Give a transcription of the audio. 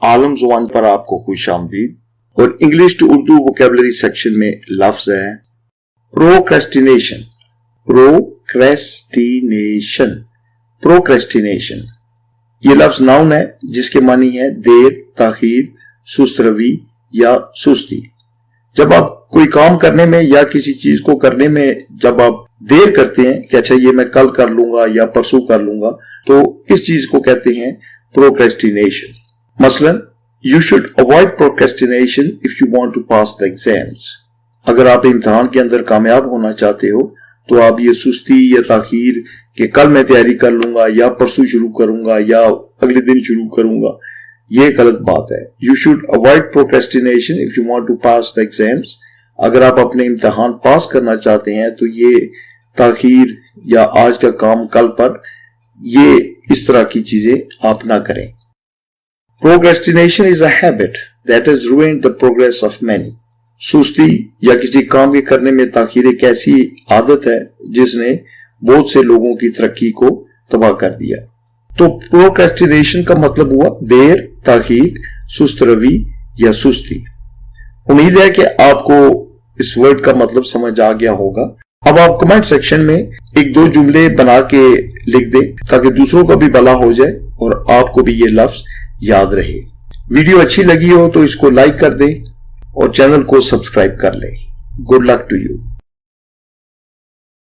आलम ज़ुबान पर आपको खुशामदीद। और English to Urdu vocabulary section में लफ्ज है प्रोक्रेस्टिनेशन। प्रोक्रेस्टिनेशन, प्रोक्रेस्टिनेशन ये लफ्ज नाउन है जिसके मानी है देर, ताखीर, सुस्त रवि या सुस्ती। जब आप कोई काम करने में या किसी चीज को करने में जब आप देर करते हैं कि अच्छा ये मैं कल कर लूंगा या परसों कर लूंगा, तो इस चीज को कहते हैं प्रोक्रेस्टिनेशन। मसलन you should avoid procrastination if you want to pass the exams. अगर आप इम्तिहान के अंदर कामयाब होना चाहते हो तो आप ये सुस्ती या ताखीर कि कल मैं तैयारी कर लूंगा या परसों शुरू करूंगा या अगले दिन शुरू करूंगा, ये गलत बात है। You should avoid procrastination if you want to pass the exams. अगर आप अपने इम्तिहान पास करना चाहते हैं तो ये ताखीर या आज का काम कल पर, ये इस तरह की चीजें आप ना करें। Procrastination is a habit that has ruined the progress of many. सुस्ती या किसी काम के करने में ताखीर एक ऐसी आदत है जिसने बहुत से लोगों की तरक्की को तबाह कर दिया। तो प्रोक्रेस्टिनेशन का मतलब हुआ देर, ताखीर, सुस्त रवि या सुस्ती। उम्मीद है कि आपको इस वर्ड का मतलब समझ आ गया होगा। अब आप कमेंट सेक्शन में एक दो जुमले बना के लिख दें ताकि दूसरों का भी भला हो जाए और आपको भी ये लफ्ज याद रहे। वीडियो अच्छी लगी हो तो इसको लाइक कर दें और चैनल को सब्सक्राइब कर लें। Good luck to you.